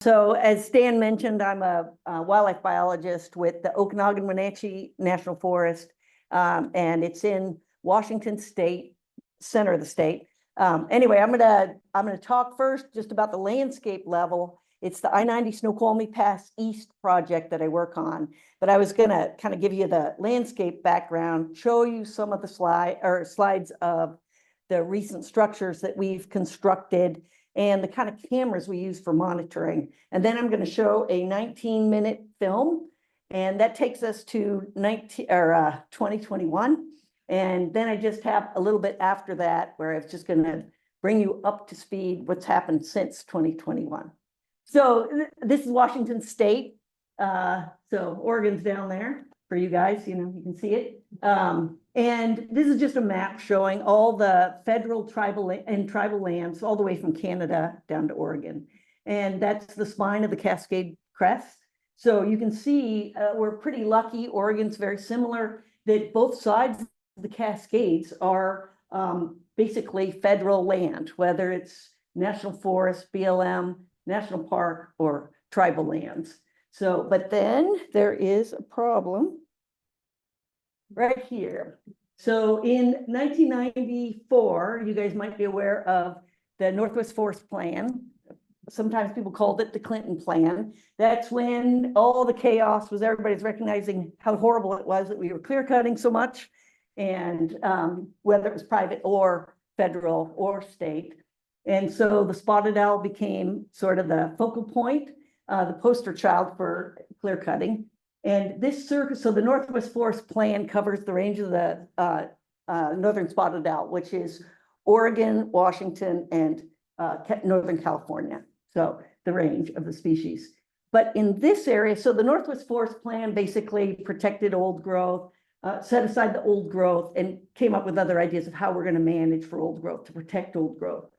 So as Stan mentioned, I'm a wildlife biologist with the Okanagan-Wenatchee National Forest, and it's in Washington State, center of the state. Anyway, I'm gonna talk first just about the landscape level. It's the I-90 Snoqualmie Pass East project that I work on. But I was gonna kind of give you the landscape background, show you some of the slides of the recent structures that we've constructed and the kind of cameras we use for monitoring. And then I'm going to show a 19-minute film, and that takes us to 2021. And then I just have a little bit after that where I was just going to bring you up to speed what's happened since 2021. So this is Washington State. So Oregon's down there for you guys, you can see it. And this is just a map showing all the federal tribal lands all the way from Canada down to Oregon. And that's the spine of the Cascade Crest. So you can see we're pretty lucky. Oregon's very similar, that both sides of the Cascades are basically federal land, whether it's national forest, BLM, national park, or tribal lands. So, but then there is a problem right here. So in 1994, you guys might be aware of the Northwest Forest Plan. Sometimes people called it the Clinton Plan. That's when all the chaos was, everybody's recognizing how horrible it was that we were clear cutting so much, and whether it was private or federal or state. And so the spotted owl became sort of the focal point, the poster child for clear cutting. And this circuit, so the Northwest Forest Plan covers the range of the northern spotted owl, which is Oregon, Washington, and Northern California. So the range of the species. But in this area, so the Northwest Forest Plan basically protected old growth, set aside the old growth, and came up with other ideas of how we're going to manage for old growth, to protect old growth.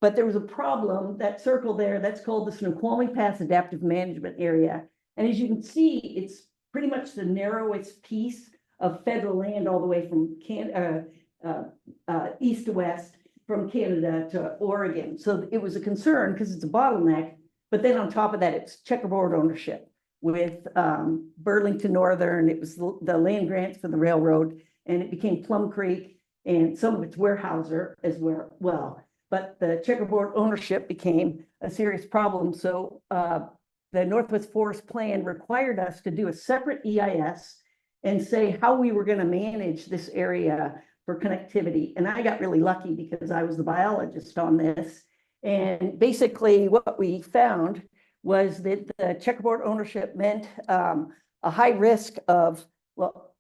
But there was a problem, that circle there, that's called the Snoqualmie Pass Adaptive Management Area. And as you can see, it's pretty much the narrowest piece of federal land all the way from east to west, from Canada to Oregon. So it was a concern because it's a bottleneck. But then on top of that, it's checkerboard ownership with Burlington Northern. It was the land grants for the railroad, and it became Plum Creek, and some of it's Weyerhaeuser as well. But the checkerboard ownership became a serious problem. So the Northwest Forest Plan required us to do a separate EIS and say how we were going to manage this area for connectivity. And I got really lucky because I was the biologist on this. And basically what we found was that the checkerboard ownership meant a high risk of, well,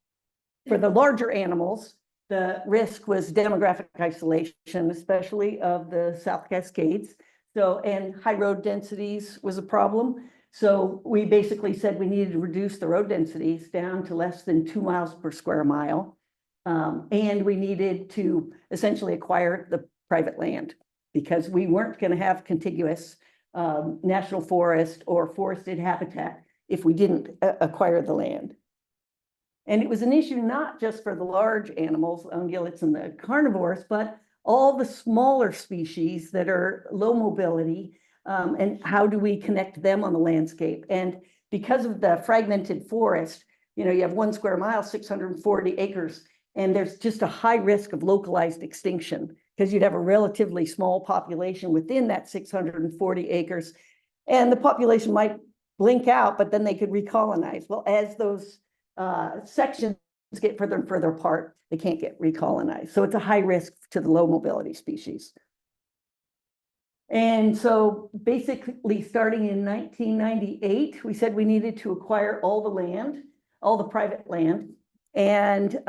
for the larger animals, the risk was demographic isolation, especially of the South Cascades. So, and high road densities was a problem. So we basically said we needed to reduce the road densities down to less than 2 miles per square mile. And we needed to essentially acquire the private land because we weren't going to have contiguous national forest or forested habitat if we didn't acquire the land. And it was an issue not just for the large animals, ungulates and the carnivores, but all the smaller species that are low mobility. And how do we connect them on the landscape? And because of the fragmented forest, you have 1 square mile, 640 acres, and there's just a high risk of localized extinction because you'd have a relatively small population within that 640 acres. And the population might blink out, but then they could recolonize. Well, as those sections get further and further apart, they can't get recolonized. So it's a high risk to the low mobility species. And so basically starting in 1998, we said we needed to acquire all the land, all the private land. And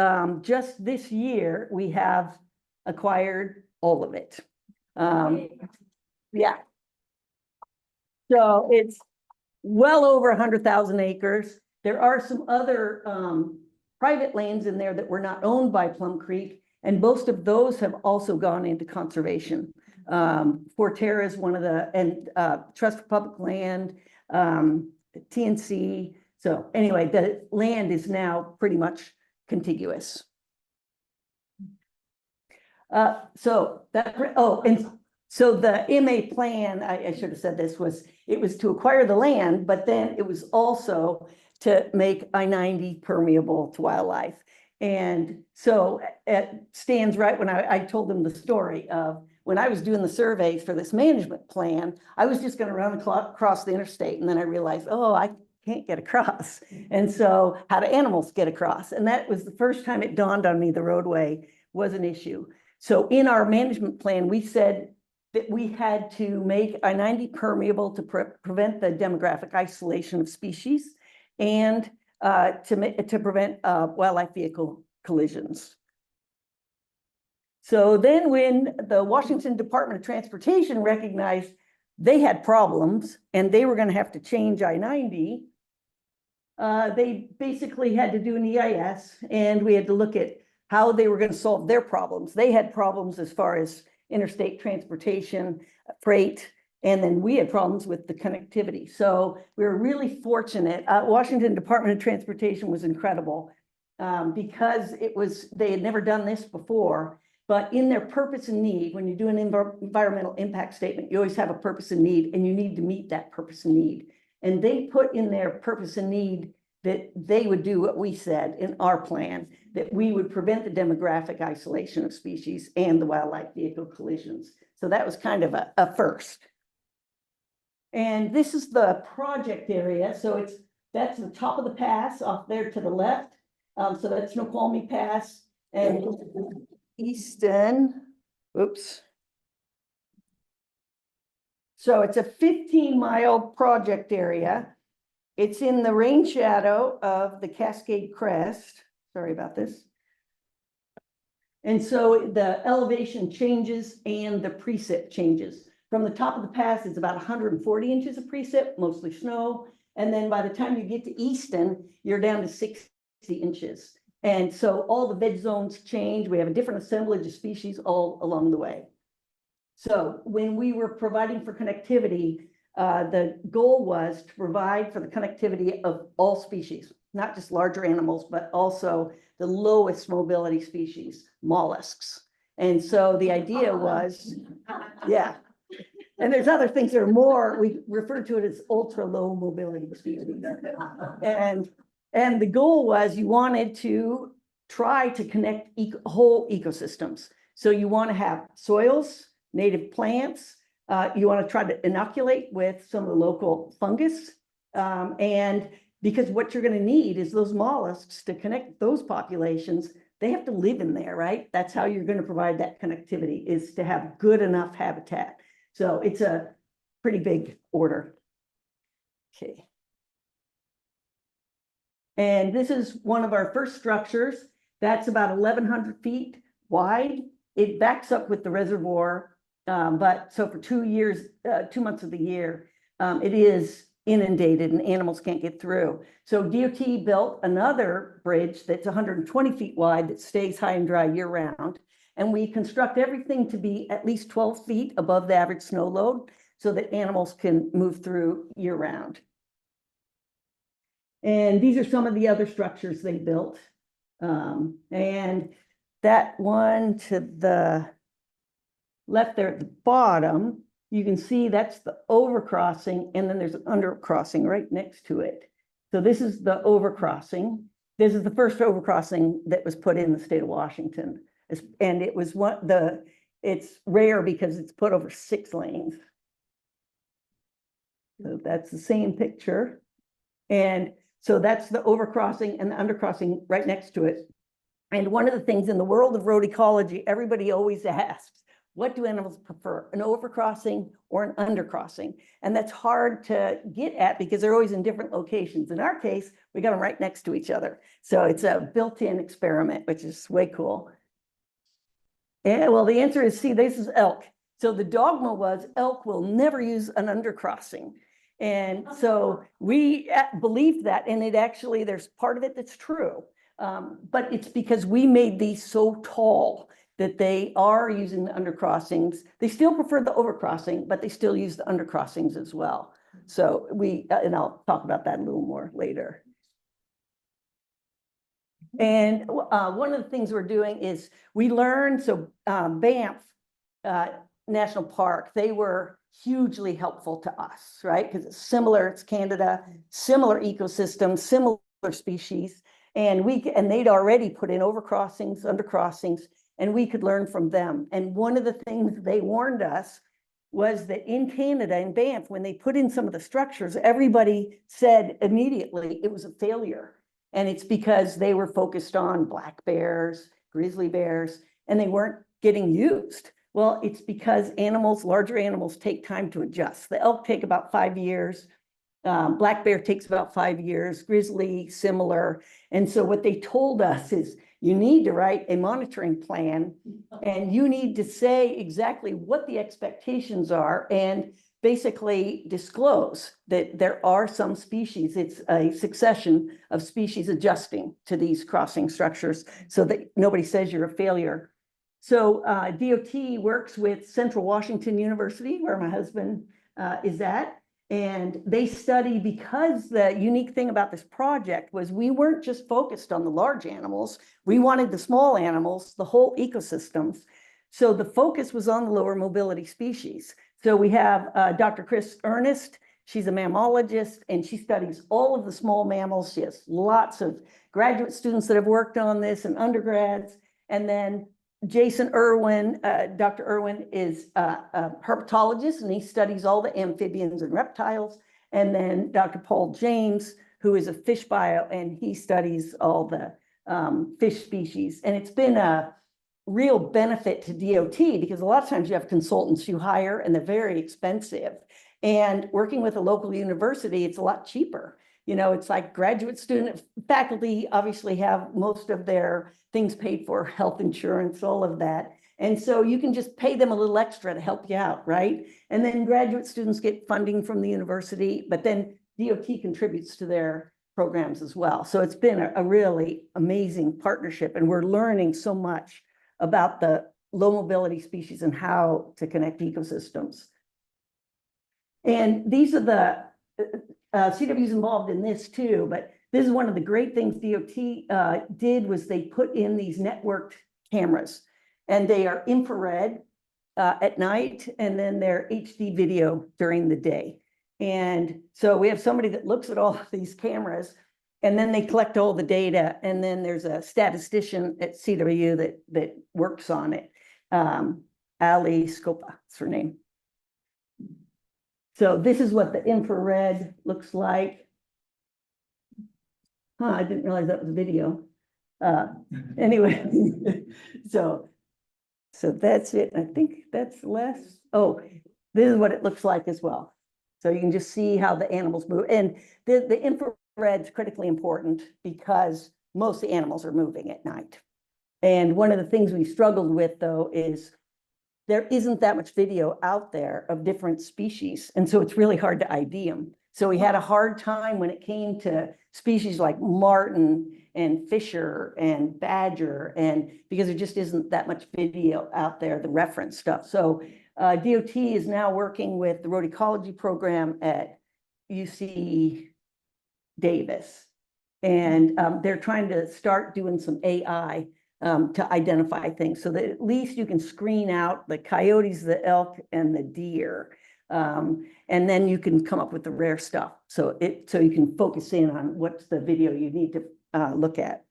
just this year, we have acquired all of it. Yeah. So it's well over 100,000 acres. There are some other private lands in there that were not owned by Plum Creek, and most of those have also gone into conservation. Forterra is one of the, and Trust for Public Land, TNC. So anyway, the land is now pretty much contiguous. So that, oh, and so the MA plan, I should have said this, was It was to acquire the land, but then it was also to make I-90 permeable to wildlife. And so it stands right when I told them the story of when I was doing the surveys for this management plan, I was just going to run across the interstate. And then I realized, oh, I can't get across. And so how do animals get across? And that was the first time it dawned on me the roadway was an issue. So in our management plan, we said that we had to make I-90 permeable to prevent the demographic isolation of species and to prevent wildlife vehicle collisions. So then when the Washington Department of Transportation recognized they had problems and they were going to have to change I-90, they basically had to do an EIS, and we had to look at how they were going to solve their problems. They had problems as far as interstate transportation, freight, and then we had problems with the connectivity. So we were really fortunate. Washington Department of Transportation was incredible because they had never done this before, but in their purpose and need, when you do an environmental impact statement, you always have a purpose and need, and you need to meet that purpose and need. And they put in their purpose and need that they would do what we said in our plan, that we would prevent the demographic isolation of species and the wildlife vehicle collisions. So that was kind of a first. And this is the project area. So that's the top of the pass off there to the left. So that's Snoqualmie Pass and Easton. Oops. So it's a 15-mile project area. It's in the rain shadow of the Cascade Crest. Sorry about this. And so the elevation changes and the precip changes. From the top of the pass, it's about 140 inches of precip, mostly snow. And then by the time you get to Easton, you're down to 60 inches. And so all the veg zones change. We have a different assemblage of species all along the way. So when we were providing for connectivity, the goal was to provide for the connectivity of all species, not just larger animals, but also the lowest mobility species, mollusks. And so the idea was, yeah. And there's other things that are more, we refer to it as ultra low mobility species. And the goal was you wanted to try to connect whole ecosystems. So you want to have soils, native plants, you want to try to inoculate with some of the local fungus. And because what you're going to need is those mollusks to connect those populations. They have to live in there, right? That's how you're going to provide that connectivity, is to have good enough habitat. So it's a pretty big order. Okay. And this is one of our first structures. That's about 1,100 feet wide. It backs up with the reservoir. But so for 2 years, 2 months of the year, it is inundated and animals can't get through. So DOT built another bridge that's 120 feet wide that stays high and dry year round. And we construct everything to be at least 12 feet above the average snow load so that animals can move through year round. And these are some of the other structures they built. And that one to the left there at the bottom, you can see that's the overcrossing, and then there's an undercrossing right next to it. So this is the overcrossing. This is the first overcrossing that was put in the state of Washington. And it was it's rare because it's put over 6 lanes. So that's the same picture. And so that's the overcrossing and the undercrossing right next to it. And one of the things in the world of road ecology, everybody always asks, what do animals prefer, an overcrossing or an undercrossing? And that's hard to get at because they're always in different locations. In our case, we got them right next to each other. So it's a built-in experiment, which is way cool. Yeah, well, the answer is C, this is elk. So the dogma was elk will never use an undercrossing. And so we believed that, and it actually, there's part of it that's true. But it's because we made these so tall that they are using the undercrossings. They still prefer the overcrossing, but they still use the undercrossings as well. So and I'll talk about that a little more later. And one of the things we're doing is we learned, so Banff National Park, they were hugely helpful to us, right? Because it's similar, it's Canada, similar ecosystem, similar species. And they'd already put in overcrossings, undercrossings, and we could learn from them. And one of the things they warned us was that in Canada, in Banff, when they put in some of the structures, everybody said immediately it was a failure. And it's because they were focused on black bears, grizzly bears, and they weren't getting used. Well, it's because animals, larger animals, take time to adjust. The elk take about 5 years. Black bear takes about 5 years, grizzly, similar. And so what they told us is you need to write a monitoring plan and you need to say exactly what the expectations are and basically disclose that there are some species. It's a succession of species adjusting to these crossing structures so that nobody says you're a failure. So DOT works with Central Washington University, where my husband is at. And they study, because the unique thing about this project was we weren't just focused on the large animals, we wanted the small animals, the whole ecosystems. So the focus was on the lower mobility species. So we have Dr. Chris Ernest, she's a mammologist, and she studies all of the small mammals. She has lots of graduate students that have worked on this and undergrads. And then Jason Irwin, Dr. Irwin is a herpetologist, and he studies all the amphibians and reptiles. And then Dr. Paul James, who is a fish bio, and he studies all the fish species. And it's been a real benefit to DOT because a lot of times you have consultants you hire and they're very expensive. And working with a local university, it's a lot cheaper. You know, it's like graduate student faculty obviously have most of their things paid for, health insurance, all of that. And so you can just pay them a little extra to help you out, right? And then graduate students get funding from the university, but then DOT contributes to their programs as well. So it's been a really amazing partnership, and we're learning so much about the low mobility species and how to connect ecosystems. And these are the CW's involved in this too, but this is one of the great things DOT did was they put in these networked cameras, and they are infrared at night, and then they're HD video during the day. And so we have somebody that looks at all of these cameras, and then they collect all the data, and then there's a statistician at CW that works on it. Ali Scopa, that's her name. So this is what the infrared looks like. I didn't realize that was video. Anyway, so that's it. I think that's less. Oh, this is what it looks like as well. So you can just see how the animals move. And the infrared is critically important because most of the animals are moving at night. And one of the things we struggled with, though, is there isn't that much video out there of different species. And so it's really hard to ID them. So we had a hard time when it came to species like marten and fisher and badger, and because there just isn't that much video out there, the reference stuff. So DOT is now working with the road ecology program at UC Davis. And they're trying to start doing some AI to identify things so that at least you can screen out the coyotes, the elk, and the deer. And then you can come up with the rare stuff. So you can focus in on what's the video you need to look at.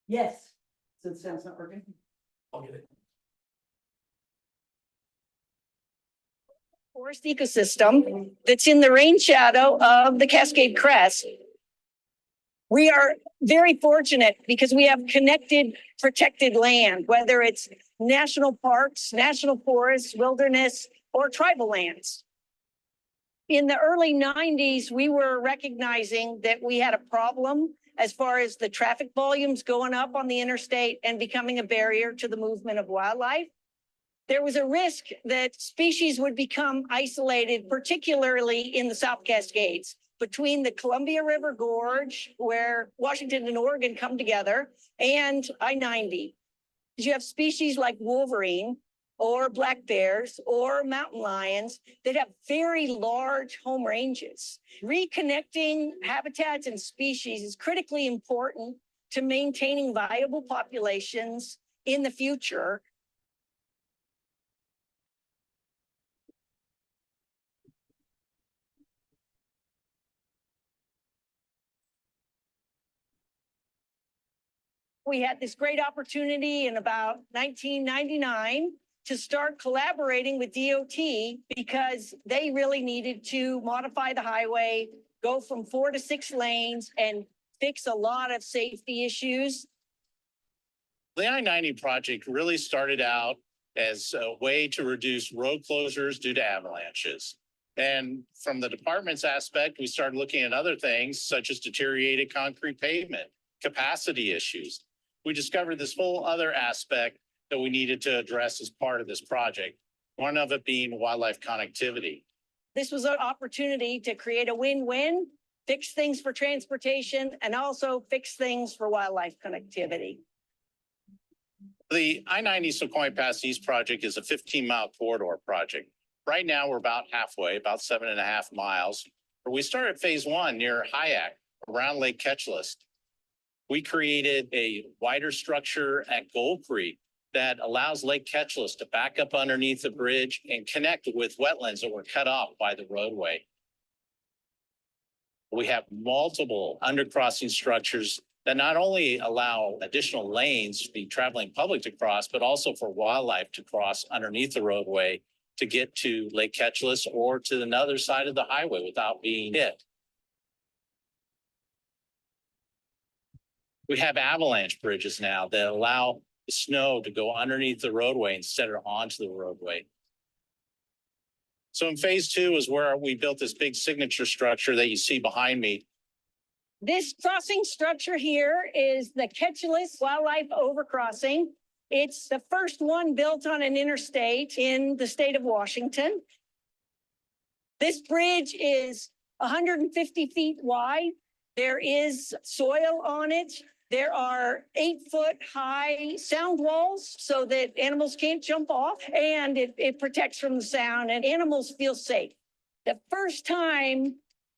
Yes. So the sound's not working? I'll get it. Forest ecosystem that's in the rain shadow of the Cascade Crest. We are very fortunate because we have connected, protected land, whether it's national parks, national forests, wilderness, or tribal lands. In the early 90s, we were recognizing that we had a problem as far as the traffic volumes going up on the interstate and becoming a barrier to the movement of wildlife. There was a risk that species would become isolated, particularly in the South Cascades, between the Columbia River Gorge, where Washington and Oregon come together, and I-90. You have species like wolverine or black bears or mountain lions that have very large home ranges. Reconnecting habitats and species is critically important to maintaining viable populations in the future. We had this great opportunity in about 1999 to start collaborating with DOT because they really needed to modify the highway, go from 4 to 6 lanes, and fix a lot of safety issues. The I-90 project really started out as a way to reduce road closures due to avalanches. And from the department's aspect, we started looking at other things such as deteriorated concrete pavement, capacity issues. We discovered this whole other aspect that we needed to address as part of this project, one of it being wildlife connectivity. This was an opportunity to create a win-win, fix things for transportation, and also fix things for wildlife connectivity. The I-90 Snoqualmie Pass East project is a 15-mile corridor project. Right now, we're about halfway, about 7.5 miles. We started phase 1 near Hyack, around Lake Ketchlis. We created a wider structure at Gold Creek that allows Lake Ketchlis to back up underneath the bridge and connect with wetlands that were cut off by the roadway. We have multiple undercrossing structures that not only allow additional lanes for the traveling public to cross, but also for wildlife to cross underneath the roadway to get to Lake Ketchlis or to another side of the highway without being hit. We have avalanche bridges now that allow the snow to go underneath the roadway instead of onto the roadway. So in phase 2 is where we built this big signature structure that you see behind me. This crossing structure here is the Ketchlis Wildlife Overcrossing. It's the first one built on an interstate in the state of Washington. This bridge is 150 feet wide. There is soil on it. There are 8-foot high sound walls so that animals can't jump off, and it protects from the sound and animals feel safe. The first time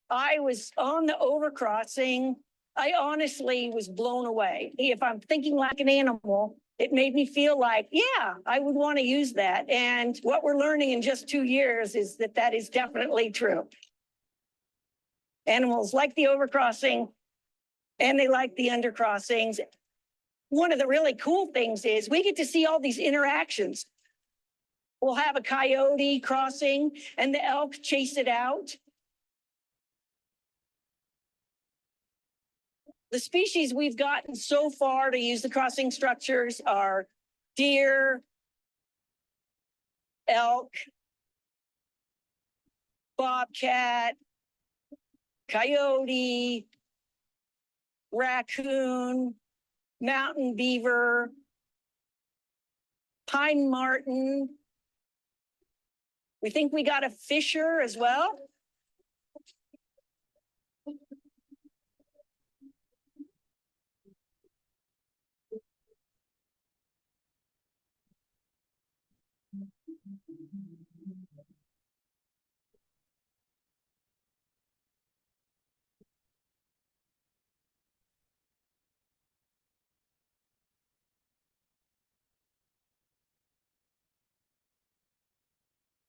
I was on the overcrossing, I honestly was blown away. If I'm thinking like an animal, it made me feel like, yeah, I would want to use that. And what we're learning in just 2 years is that that is definitely true. Animals like the overcrossing and they like the undercrossings. One of the really cool things is we get to see all these interactions. We'll have a coyote crossing and the elk chase it out. The species we've gotten so far to use the crossing structures are deer, elk, bobcat, coyote, raccoon, mountain beaver, pine marten. We think we got a fisher as well.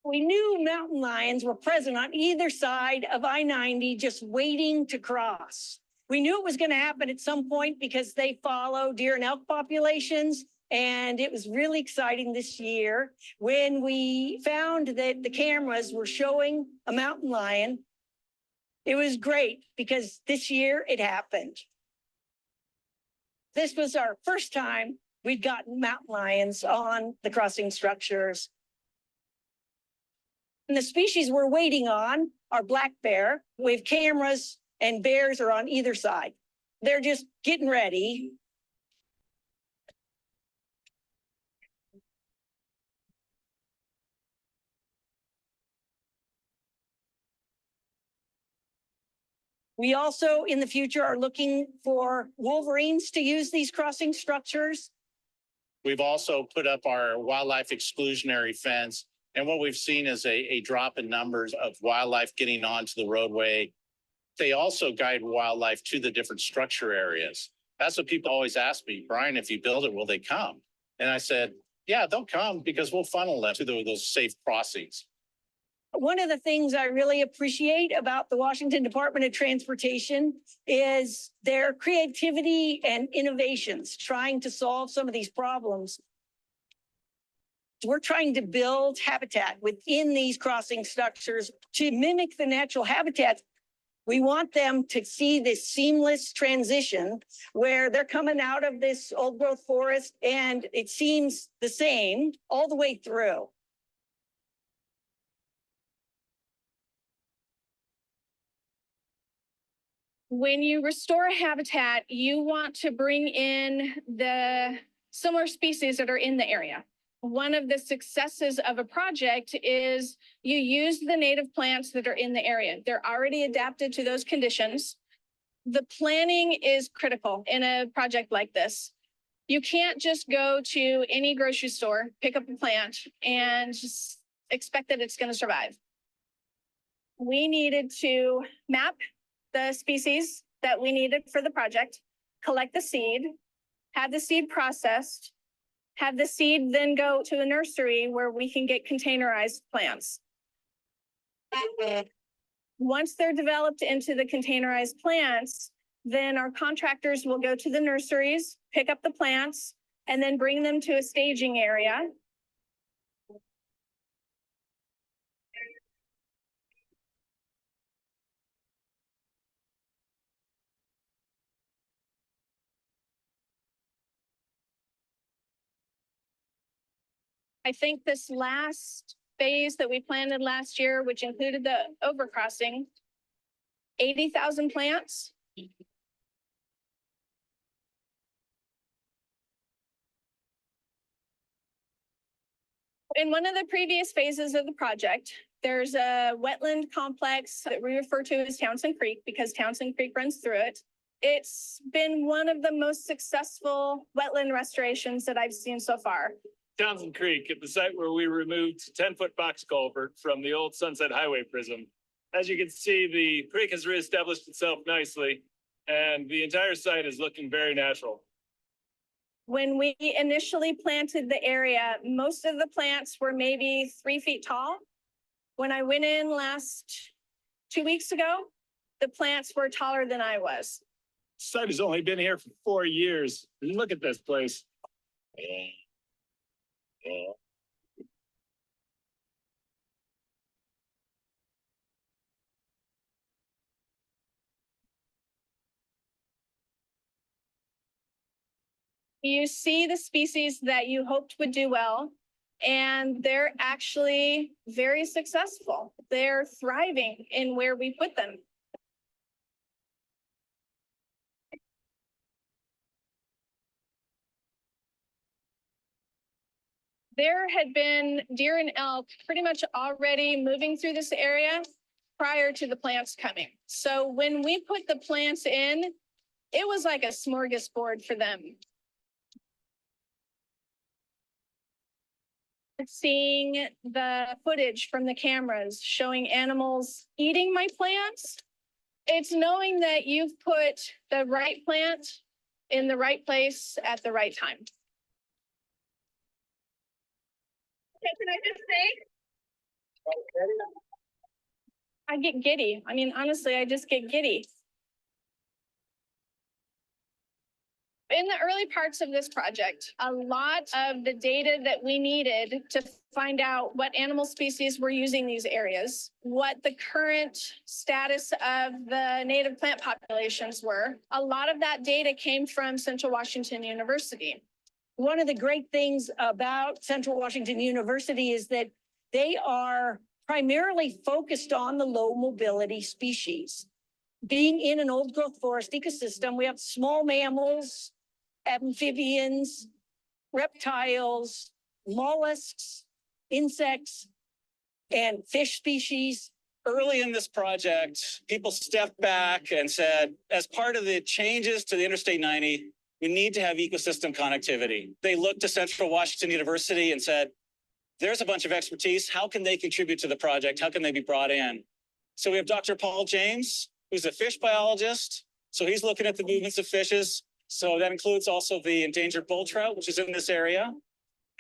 We knew mountain lions were present on either side of I-90, just waiting to cross. We knew it was going to happen at some point because they follow deer and elk populations. And it was really exciting this year when we found that the cameras were showing a mountain lion. It was great because this year it happened. This was our first time we'd gotten mountain lions on the crossing structures. And the species we're waiting on are black bear. We have cameras and bears are on either side. They're just getting ready. We also, in the future, are looking for wolverines to use these crossing structures. We've also put up our wildlife exclusionary fence. And what we've seen is a drop in numbers of wildlife getting onto the roadway. They also guide wildlife to the different structure areas. That's what people always ask me, Brian, if you build it, will they come? And I said, yeah, they'll come because we'll funnel them to those safe crossings. One of the things I really appreciate about the Washington Department of Transportation is their creativity and innovations, trying to solve some of these problems. We're trying to build habitat within these crossing structures to mimic the natural habitats. We want them to see this seamless transition where they're coming out of this old growth forest and it seems the same all the way through. When you restore a habitat, you want to bring in the similar species that are in the area. One of the successes of a project is you use the native plants that are in the area. They're already adapted to those conditions. The planning is critical in a project like this. You can't just go to any grocery store, pick up a plant, and just expect that it's going to survive. We needed to map the species that we needed for the project, collect the seed, have the seed processed, have the seed then go to a nursery where we can get containerized plants. Once they're developed into the containerized plants, then our contractors will go to the nurseries, pick up the plants, and then bring them to a staging area. I think this last phase that we planted last year, which included the overcrossing, 80,000 plants. In one of the previous phases of the project, there's a wetland complex that we refer to as Townsend Creek because Townsend Creek runs through it. It's been one of the most successful wetland restorations that I've seen so far. Townsend Creek, at the site where we removed 10-foot box culvert from the old Sunset Highway prism. As you can see, the creek has reestablished itself nicely, and the entire site is looking very natural. When we initially planted the area, most of the plants were maybe 3 feet tall. When I went in 2 weeks ago, the plants were taller than I was. The site has only been here for 4 years. Look at this place. You see the species that you hoped would do well, and they're actually very successful. They're thriving in where we put them. There had been deer and elk pretty much already moving through this area prior to the plants coming. So when we put the plants in, it was like a smorgasbord for them. Seeing the footage from the cameras showing animals eating my plants, it's knowing that you've put the right plant in the right place at the right time. Okay, can I just say? I get giddy. I mean, honestly, I just get giddy. In the early parts of this project, a lot of the data that we needed to find out what animal species were using these areas, what the current status of the native plant populations were, a lot of that data came from Central Washington University. One of the great things about Central Washington University is that they are primarily focused on the low mobility species. Being in an old growth forest ecosystem, we have small mammals, amphibians, reptiles, mollusks, insects, and fish species. Early in this project, people stepped back and said, as part of the changes to the Interstate 90, we need to have ecosystem connectivity. They looked to Central Washington University and said, there's a bunch of expertise. How can they contribute to the project? How can they be brought in? So we have Dr. Paul James, who's a fish biologist. So he's looking at the movements of fishes. So that includes also the endangered bull trout, which is in this area.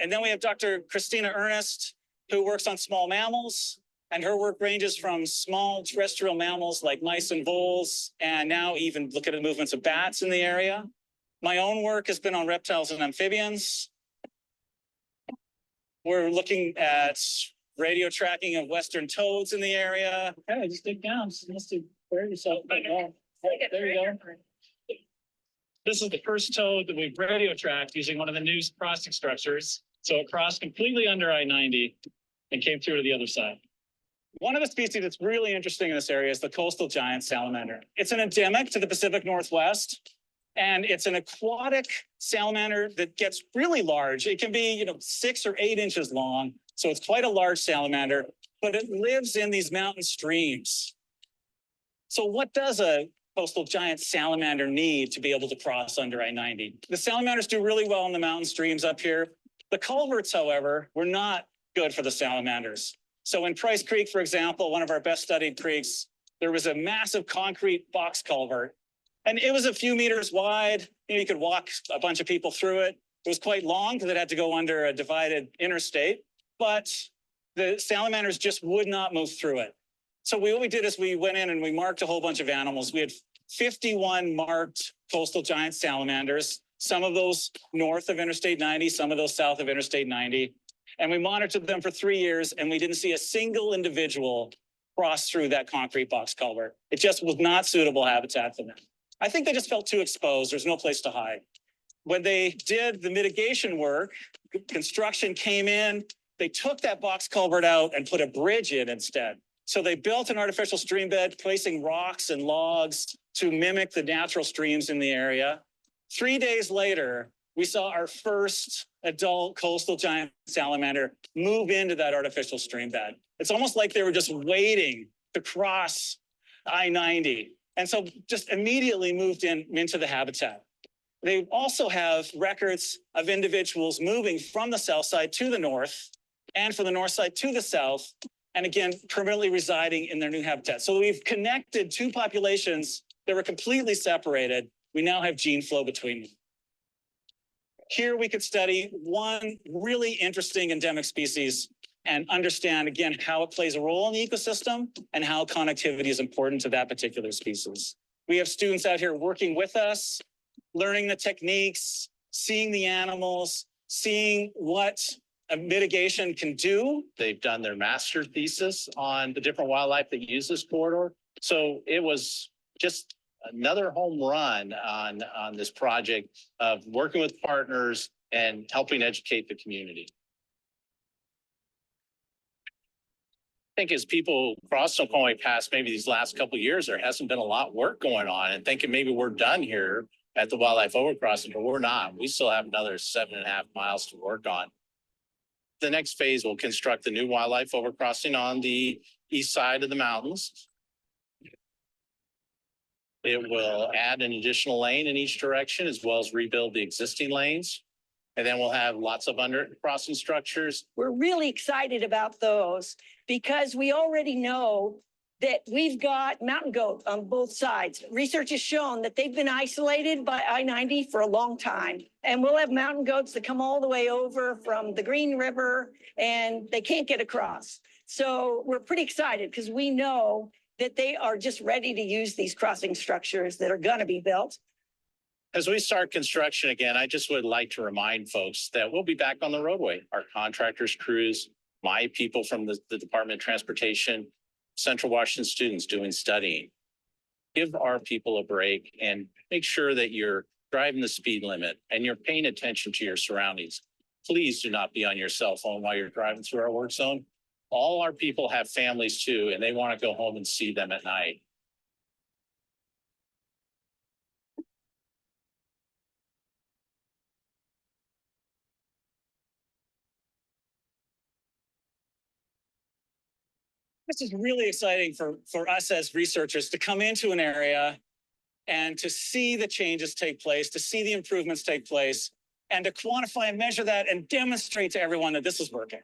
And then we have Dr. Christina Ernest, who works on small mammals. And her work ranges from small terrestrial mammals like mice and voles, and now even look at the movements of bats in the area. My own work has been on reptiles and amphibians. We're looking at radio tracking of Western toads in the area. Okay, just dig down. Let's do yourself. There you go. This is the first toad that we've radio tracked using one of the new crossing structures. So it crossed completely under I-90 and came through to the other side. One of the species that's really interesting in this area is the coastal giant salamander. It's an endemic to the Pacific Northwest, and it's an aquatic salamander that gets really large. It can be, 6 or 8 inches long. So it's quite a large salamander, but it lives in these mountain streams. So what does a coastal giant salamander need to be able to cross under I-90? The salamanders do really well in the mountain streams up here. The culverts, however, were not good for the salamanders. So in Price Creek, for example, one of our best studied creeks, there was a massive concrete box culvert, and it was a few meters wide. You could walk a bunch of people through it. It was quite long because it had to go under a divided interstate, but the salamanders just would not move through it. So what we did is we went in and we marked a whole bunch of animals. We had 51 marked coastal giant salamanders, some of those north of Interstate 90, some of those south of Interstate 90. And we monitored them for 3 years, and we didn't see a single individual cross through that concrete box culvert. It just was not suitable habitat for them. I think they just felt too exposed. There's no place to hide. When they did the mitigation work, construction came in, they took that box culvert out and put a bridge in instead. So they built an artificial stream bed, placing rocks and logs to mimic the natural streams in the area. 3 days later, we saw our first adult coastal giant salamander move into that artificial stream bed. It's almost like they were just waiting to cross I-90. And so just immediately moved into the habitat. They also have records of individuals moving from the south side to the north and from the north side to the south, and again, permanently residing in their new habitat. So we've connected two populations that were completely separated. We now have gene flow between them. Here we could study one really interesting endemic species and understand, again, how it plays a role in the ecosystem and how connectivity is important to that particular species. We have students out here working with us, learning the techniques, seeing the animals, seeing what a mitigation can do. They've done their master thesis on the different wildlife that use this corridor. So it was just another home run on this project of working with partners and helping educate the community. I think as people cross Snoqualmie Pass, maybe these last couple of years, there hasn't been a lot of work going on, and thinking maybe we're done here at the wildlife overcrossing, but we're not. We still have another 7.5 miles to work on. The next phase will construct the new wildlife overcrossing on the east side of the mountains. It will add an additional lane in each direction, as well as rebuild the existing lanes. And then we'll have lots of under crossing structures. We're really excited about those because we already know that we've got mountain goat on both sides. Research has shown that they've been isolated by I-90 for a long time. And we'll have mountain goats that come all the way over from the Green River and they can't get across. So we're pretty excited because we know that they are just ready to use these crossing structures that are going to be built. As we start construction again, I just would like to remind folks that we'll be back on the roadway. Our contractors, crews, my people from the Department of Transportation, Central Washington students doing studying. Give our people a break and make sure that you're driving the speed limit and you're paying attention to your surroundings. Please do not be on your cell phone while you're driving through our work zone. All our people have families too, and they want to go home and see them at night. This is really exciting for us as researchers to come into an area and to see the changes take place, to see the improvements take place, and to quantify and measure that and demonstrate to everyone that this is working.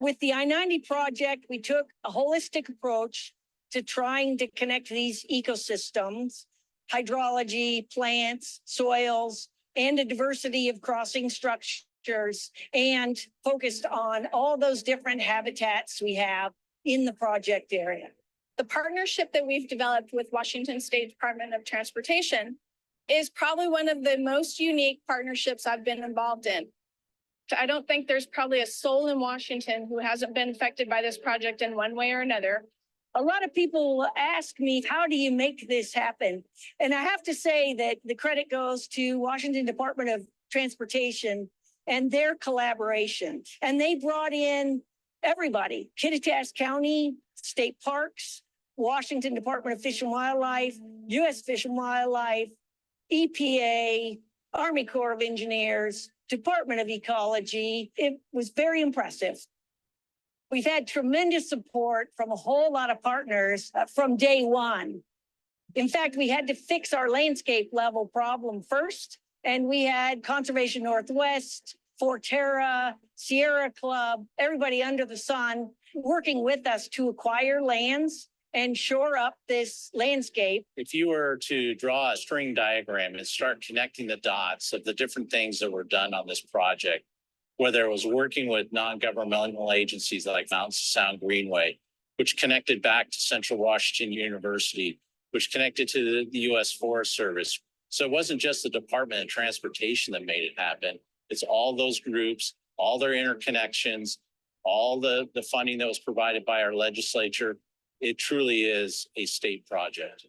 With the I-90 project, we took a holistic approach to trying to connect these ecosystems, hydrology, plants, soils, and a diversity of crossing structures, and focused on all those different habitats we have in the project area. The partnership that we've developed with Washington State Department of Transportation is probably one of the most unique partnerships I've been involved in. I don't think there's probably a soul in Washington who hasn't been affected by this project in one way or another. A lot of people will ask me, how do you make this happen? And I have to say that the credit goes to Washington Department of Transportation and their collaboration. And they brought in everybody, Kittitas County, state parks, Washington Department of Fish and Wildlife, U.S. Fish and Wildlife, EPA, Army Corps of Engineers, Department of Ecology. It was very impressive. We've had tremendous support from a whole lot of partners from day one. In fact, we had to fix our landscape level problem first, and we had Conservation Northwest, Forterra, Sierra Club, everybody under the sun working with us to acquire lands and shore up this landscape. If you were to draw a string diagram and start connecting the dots of the different things that were done on this project, whether it was working with non-governmental agencies like Mountain Sound Greenway, which connected back to Central Washington University, which connected to the U.S. Forest Service. So it wasn't just the Department of Transportation that made it happen. It's all those groups, all their interconnections, all the funding that was provided by our legislature. It truly is a state project.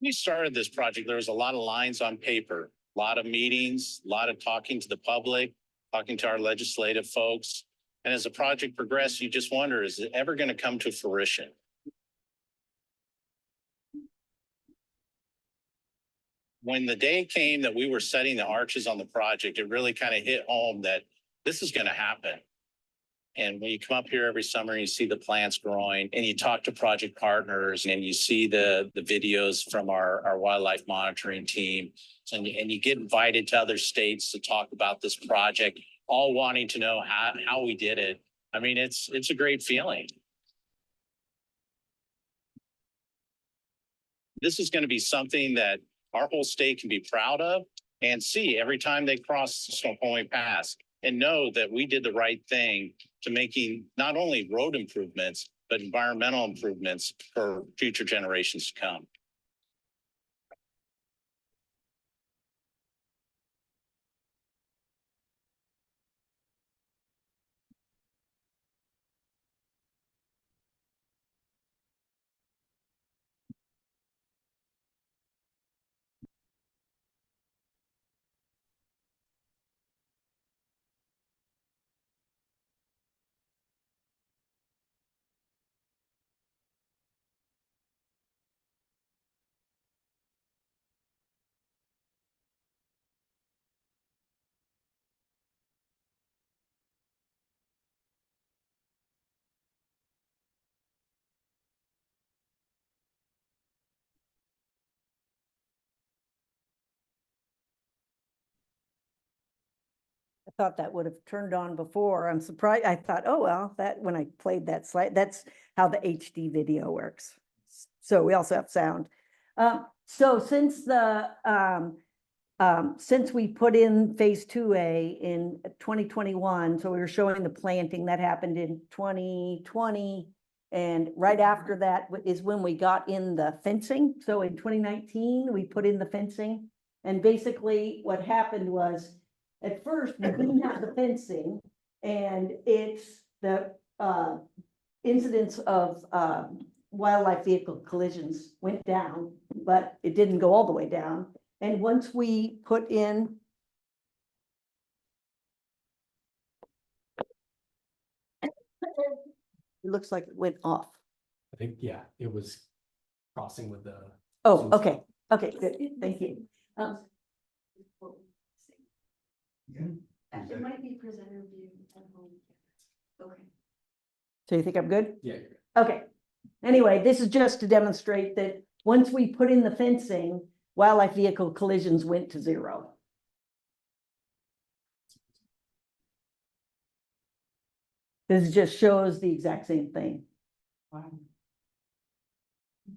We started this project, there was a lot of lines on paper, a lot of meetings, a lot of talking to the public, talking to our legislative folks. And as the project progressed, you just wonder, is it ever going to come to fruition? When the day came that we were setting the arches on the project, it really kind of hit home that this is going to happen. And when you come up here every summer and you see the plants growing and you talk to project partners and you see the videos from our wildlife monitoring team and you get invited to other states to talk about this project, all wanting to know how we did it. I mean, it's a great feeling. This is going to be something that our whole state can be proud of and see every time they cross Snoqualmie Pass and know that we did the right thing to making not only road improvements, but environmental improvements for future generations to come. I thought that would have turned on before. I'm surprised. I thought, oh, well, that when I played that slide, that's how the HD video works. So we also have sound. So since since we put in phase 2A in 2021, so we were showing the planting that happened in 2020. And right after that is when we got in the fencing. So in 2019, we put in the fencing. And basically what happened was, at first, we didn't have the fencing, and it's the incidence of wildlife vehicle collisions went down, but it didn't go all the way down. And once we put in it looks like it went off. I think, yeah, it was crossing with the. Oh, okay, okay, good, thank you. It might be presenter view at home. Okay. So you think I'm good? Yeah, you're good. Okay. Anyway, this is just to demonstrate that once we put in the fencing, wildlife vehicle collisions went to 0. This just shows the exact same thing. Wow.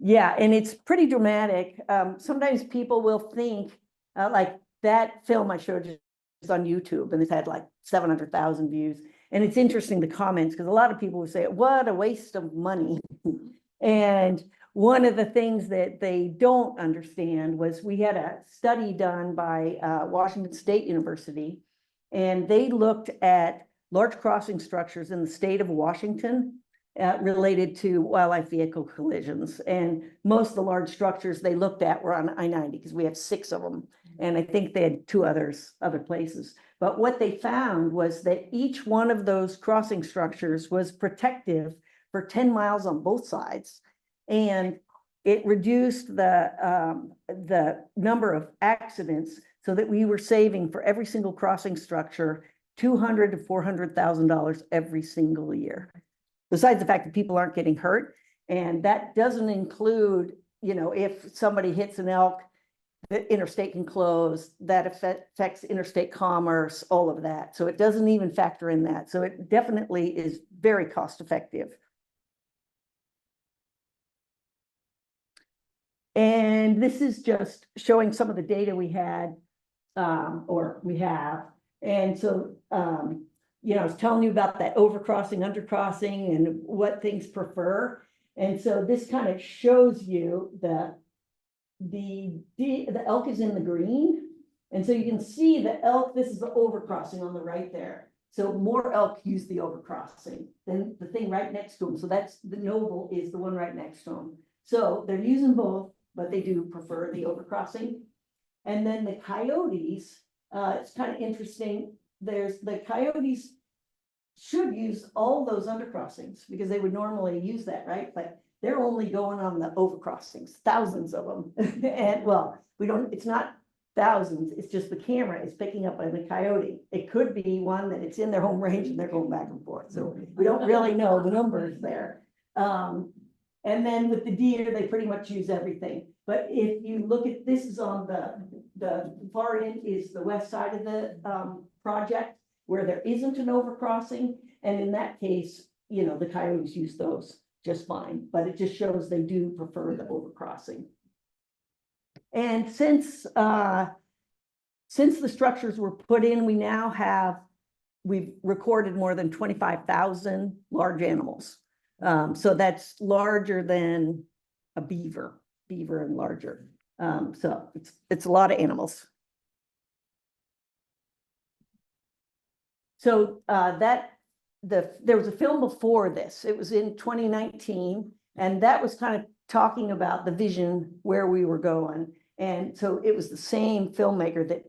Yeah, and it's pretty dramatic. Sometimes people will think, like that film I showed you is on YouTube and it's had like 700,000 views. And it's interesting, the comments, because a lot of people would say, what a waste of money. And one of the things that they don't understand was we had a study done by Washington State University, and they looked at large crossing structures in the state of Washington related to wildlife vehicle collisions. And most of the large structures they looked at were on I-90 because we have 6 of them. And I think they had 2 other places. But what they found was that each one of those crossing structures was protective for 10 miles on both sides. And it reduced the number of accidents so that we were saving for every single crossing structure $200,000 to $400,000 every single year. Besides the fact that people aren't getting hurt. And that doesn't include, you know, if somebody hits an elk, the interstate can close, that affects interstate commerce, all of that. So it doesn't even factor in that. So it definitely is very cost effective. And this is just showing some of the data we had, or we have. And so, you know, I was telling you about that overcrossing, undercrossing, and what things prefer. And so this kind of shows you the elk is in the green. And so you can see the elk, this is the overcrossing on the right there. So more elk use the overcrossing than the thing right next to them. So that's the noble is the one right next to them. So they're using both, but they do prefer the overcrossing. And then the coyotes, it's kind of interesting. There's the coyotes should use all those undercrossings because they would normally use that, right? But they're only going on the overcrossings, thousands of them. And well, it's not thousands, it's just the camera is picking up on the coyote. It could be one that it's in their home range and they're going back and forth. So we don't really know the numbers there. And then with the deer, they pretty much use everything. But if you look at, this is on the far end is the west side of the project where there isn't an overcrossing. And in that case, you know, the coyotes use those just fine, but it just shows they do prefer the overcrossing. And since the structures were put in, we've recorded more than 25,000 large animals. So that's larger than a beaver and larger. So it's a lot of animals. So there was a film before this. It was in 2019, and that was kind of talking about the vision where we were going. And so it was the same filmmaker that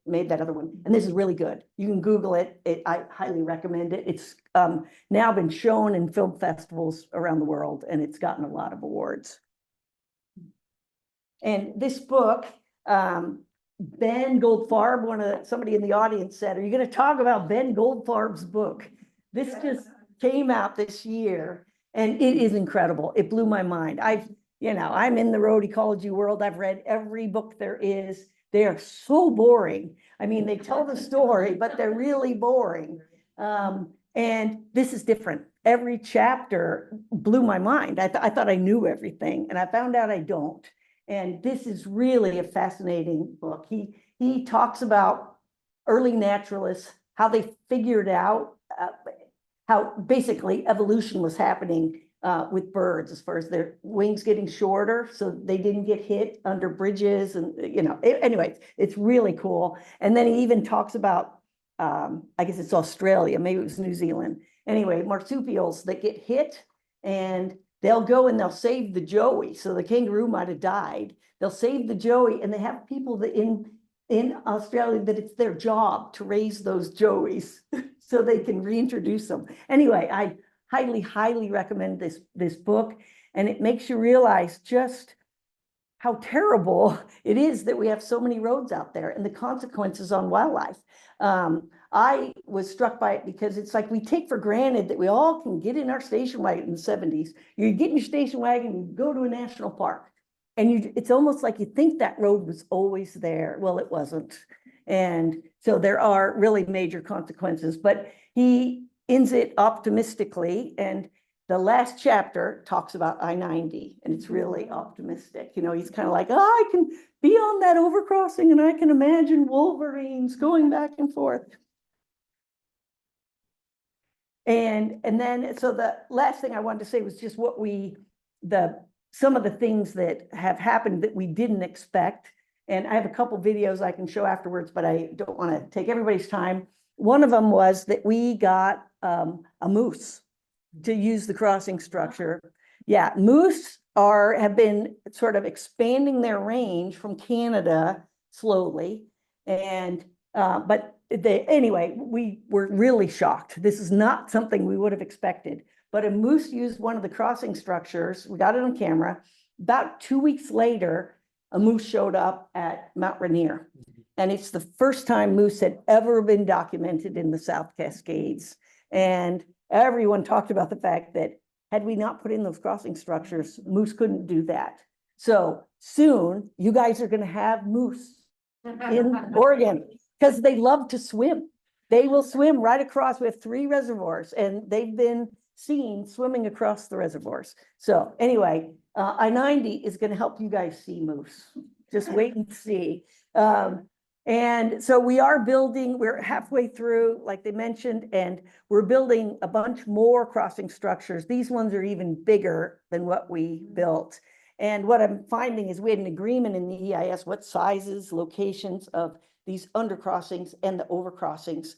made that other one. And this is really good. You can Google it. I highly recommend it. It's now been shown in film festivals around the world, and it's gotten a lot of awards. And this book, Ben Goldfarb, somebody in the audience said, "Are you going to talk about Ben Goldfarb's book?" This just came out this year, and it is incredible. It blew my mind. I'm in the road ecology world. I've read every book there is. They are so boring. I mean, they tell the story, but they're really boring. And this is different. Every chapter blew my mind. I thought I knew everything, and I found out I don't. And this is really a fascinating book. He talks about early naturalists, how they figured out how basically evolution was happening with birds as far as their wings getting shorter, so they didn't get hit under bridges. And, anyway, it's really cool. And then he even talks about, I guess it's Australia, maybe it was New Zealand. Anyway, marsupials that get hit and they'll go and they'll save the joey. So the kangaroo might have died. They'll save the joey, and they have people that in Australia that it's their job to raise those joeys so they can reintroduce them. Anyway, I highly, highly recommend this book, and it makes you realize just how terrible it is that we have so many roads out there and the consequences on wildlife. I was struck by it because it's like we take for granted that we all can get in our station wagon in the 70s. You get in your station wagon, you go to a national park. And it's almost like you think that road was always there. Well, it wasn't. And so there are really major consequences, but he ends it optimistically. And the last chapter talks about I-90, and it's really optimistic. You know, he's kind of like, oh, I can be on that overcrossing and I can imagine wolverines going back and forth. And then, so the last thing I wanted to say was just what some of the things that have happened that we didn't expect. And I have a couple videos I can show afterwards, but I don't want to take everybody's time. One of them was that we got a moose to use the crossing structure. Yeah, moose have been sort of expanding their range from Canada slowly. And but anyway, we were really shocked. This is not something we would have expected. But a moose used one of the crossing structures. We got it on camera. About 2 weeks later, a moose showed up at Mount Rainier. And it's the first time moose had ever been documented in the South Cascades. And everyone talked about the fact that had we not put in those crossing structures, moose couldn't do that. So soon, you guys are going to have moose in Oregon because they love to swim. They will swim right across. We have 3 reservoirs, and they've been seen swimming across the reservoirs. So anyway, I-90 is going to help you guys see moose. Just wait and see. And so we are building, we're halfway through, like they mentioned, and we're building a bunch more crossing structures. These ones are even bigger than what we built. And what I'm finding is we had an agreement in the EIS, what sizes, locations of these undercrossings and the overcrossings.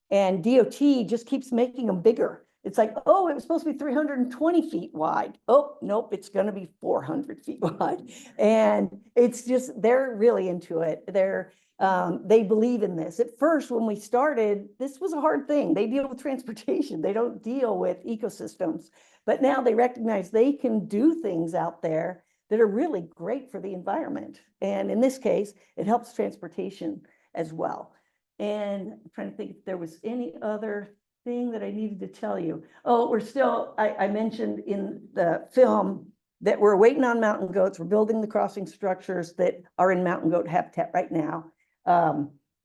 And DOT just keeps making them bigger. It's like, oh, it was supposed to be 320 feet wide. Oh, nope, it's going to be 400 feet wide. And it's just, they're really into it. They believe in this. At first, when we started, this was a hard thing. They deal with transportation. They don't deal with ecosystems. But now they recognize they can do things out there that are really great for the environment. And in this case, it helps transportation as well. And I'm trying to think if there was any other thing that I needed to tell you. Oh, we're still, I mentioned in the film that we're waiting on mountain goats. We're building the crossing structures that are in mountain goat habitat right now.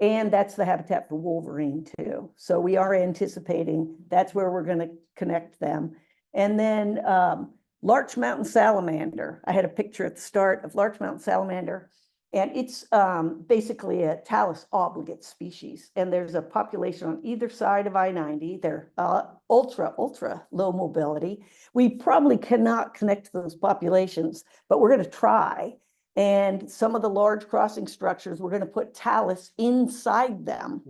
And that's the habitat for wolverine too. So we are anticipating that's where we're going to connect them. And then Larch Mountain salamander. I had a picture at the start of Larch Mountain salamander. And it's basically a Talus obligate species. And there's a population on either side of I-90. They're ultra low mobility. We probably cannot connect to those populations, but we're going to try. And some of the large crossing structures, we're going to put Talus inside them.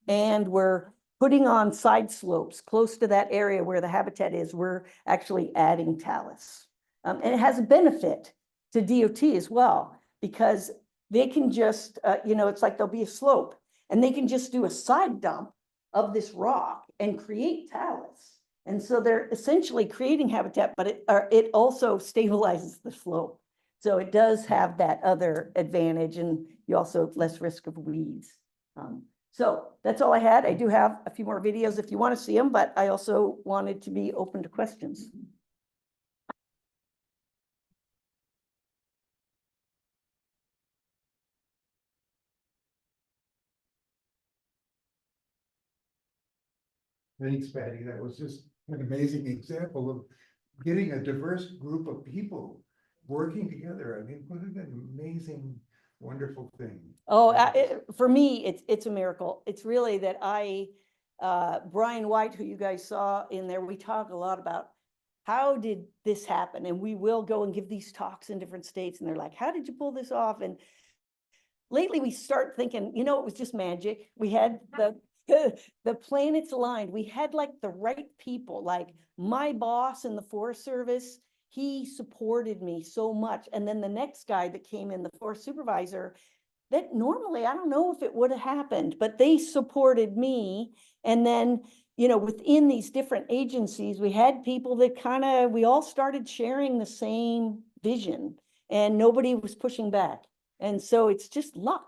And we're putting on side slopes close to that area where the habitat is. We're actually adding Talus. And it has a benefit to DOT as well, because they can just, it's like there'll be a slope and they can just do a side dump of this rock and create talus. And so they're essentially creating habitat, but it also stabilizes the slope. So it does have that other advantage, and you also have less risk of weeds. So that's all I had. I do have a few more videos if you want to see them, but I also wanted to be open to questions. Thanks, Patty. That was just an amazing example of getting a diverse group of people working together. I mean, what an amazing, wonderful thing. Oh, for me, it's a miracle. It's really that Brian White, who you guys saw in there, we talk a lot about how did this happen? And we will go and give these talks in different states. And they're like, how did you pull this off? And lately we start thinking, it was just magic. We had the planets aligned. We had like the right people, like my boss in the Forest Service, he supported me so much. And then the next guy that came in, the forest supervisor, that normally, I don't know if it would have happened, but they supported me. And then, within these different agencies, we had people that we all started sharing the same vision and nobody was pushing back. And so it's just luck.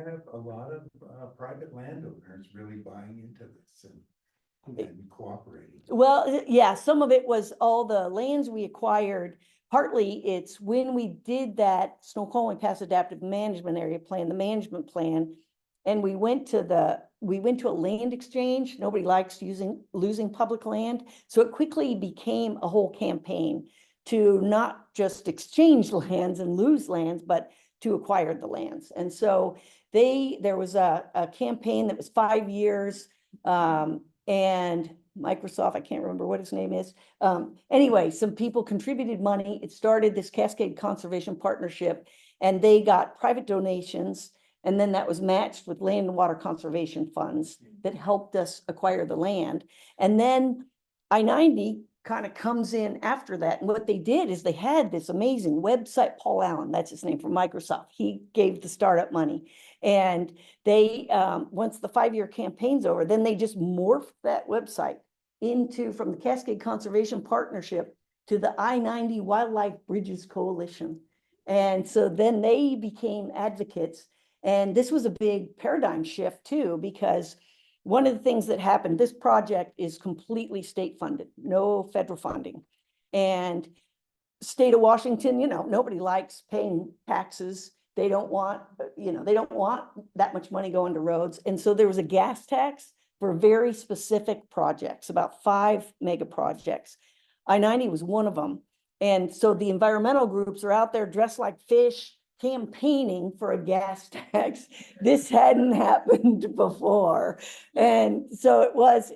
have a lot of private landowners really buying into this and cooperating. Well, yeah, some of it was all the lands we acquired. Partly it's when we did that Snoqualmie Pass Adaptive Management Area Plan, the management plan. And we went to a land exchange. Nobody likes losing public land. So it quickly became a whole campaign to not just exchange lands and lose lands, but to acquire the lands. And so there was a campaign that was 5 years. And Microsoft, I can't remember what his name is. Anyway, some people contributed money. It started this Cascade Conservation Partnership, and they got private donations. And then that was matched with land and water conservation funds that helped us acquire the land. And then I-90 kind of comes in after that. And what they did is they had this amazing website. Paul Allen, that's his name, from Microsoft. He gave the startup money. And they, once the 5-year campaign's over, then they just morphed that website from the Cascade Conservation Partnership to the I-90 Wildlife Bridges Coalition. And so then they became advocates. And this was a big paradigm shift too, because one of the things that happened, this project is completely state funded, no federal funding. And state of Washington, nobody likes paying taxes. They don't want, they don't want that much money going to roads. And so there was a gas tax for very specific projects, about 5 mega projects. I-90 was one of them. And so the environmental groups are out there dressed like fish, campaigning for a gas tax. This hadn't happened before. And so it was,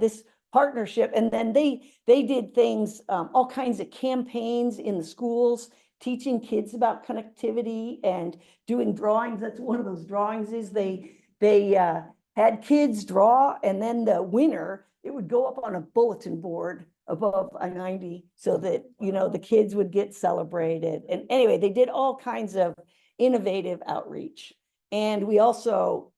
this partnership. And then they did things, all kinds of campaigns in the schools, teaching kids about connectivity and doing drawings. That's one of those drawings is they had kids draw, and then the winner, it would go up on a bulletin board above I-90 so that, the kids would get celebrated. And anyway, they did all kinds of innovative outreach. And we also,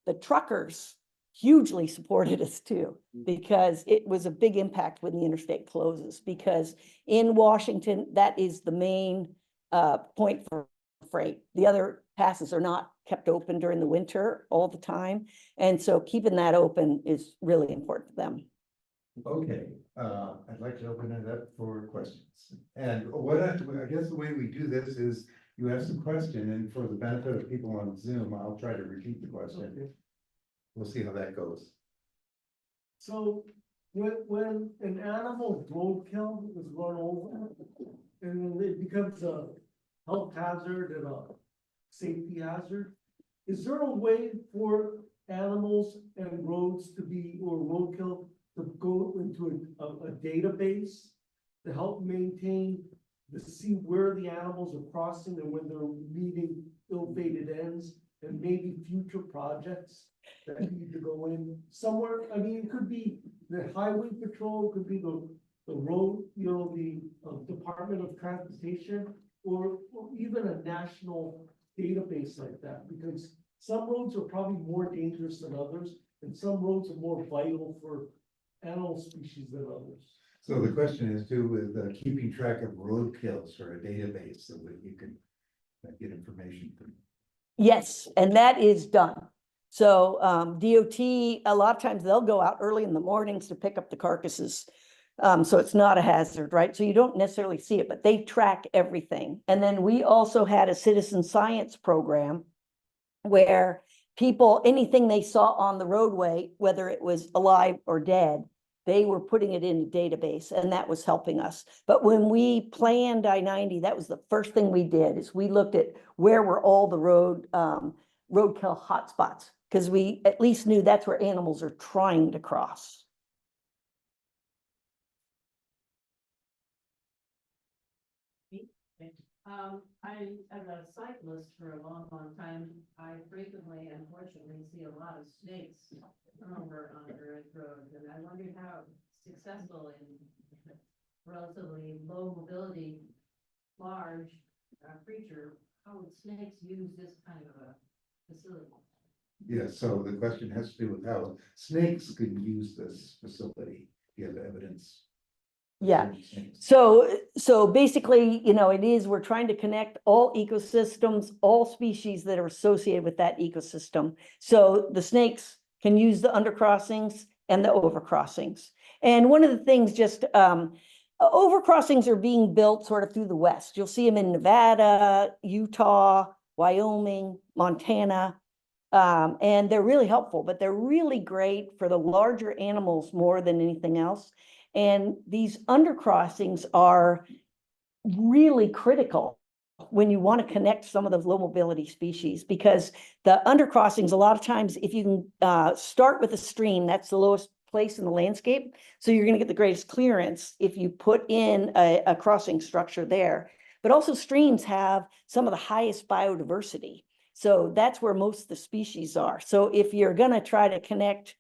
the truckers hugely supported us too, because it was a big impact when the interstate closes, because in Washington, that is the main point for freight. The other passes are not kept open during the winter all the time. And so keeping that open is really important to them. Okay, I'd like to open it up for questions. And I guess the way we do this is you ask a question, and for the benefit of people on Zoom, I'll try to repeat the question. We'll see how that goes. So when an animal roadkill is run over and then it becomes a health hazard and a safety hazard, is there a way for animals and roads to be, or roadkill to go into a database to help maintain, to see where the animals are crossing and when they're meeting ill-fated ends, and maybe future projects that need to go in somewhere? I mean, it could be the highway patrol, it could be the road, the Department of Transportation, or even a national database like that, because some roads are probably more dangerous than others, and some roads are more vital for animal species than others. So the question is too, with keeping track of road kills or a database so that you can get information from. Yes, and that is done. So DOT, a lot of times they'll go out early in the mornings to pick up the carcasses. So it's not a hazard, right? So you don't necessarily see it, but they track everything. And then we also had a citizen science program where people, anything they saw on the roadway, whether it was alive or dead, they were putting it in a database, and that was helping us. But when we planned I-90, that was the first thing we did, is we looked at where were all the roadkill hotspots, because we at least knew that's where animals are trying to cross. As a cyclist for a long, long time, I frequently, unfortunately, see a lot of snakes over on Earth Road, and I wondered how successful in relatively low mobility, large creature, how would snakes use this kind of a facility? Yes, so the question has to do with how snakes could use this facility. Do you have evidence Yeah. Conserving snakes. So basically, we're trying to connect all ecosystems, all species that are associated with that ecosystem. So the snakes can use the undercrossings and the overcrossings. And one of the things overcrossings are being built sort of through the West. You'll see them in Nevada, Utah, Wyoming, Montana. And they're really helpful, but they're really great for the larger animals more than anything else. And these undercrossings are really critical when you want to connect some of those low mobility species, because the undercrossings, a lot of times, if you can start with a stream, that's the lowest place in the landscape. So you're going to get the greatest clearance if you put in a crossing structure there. But also streams have some of the highest biodiversity. So that's where most of the species are. So if you're going to try to connect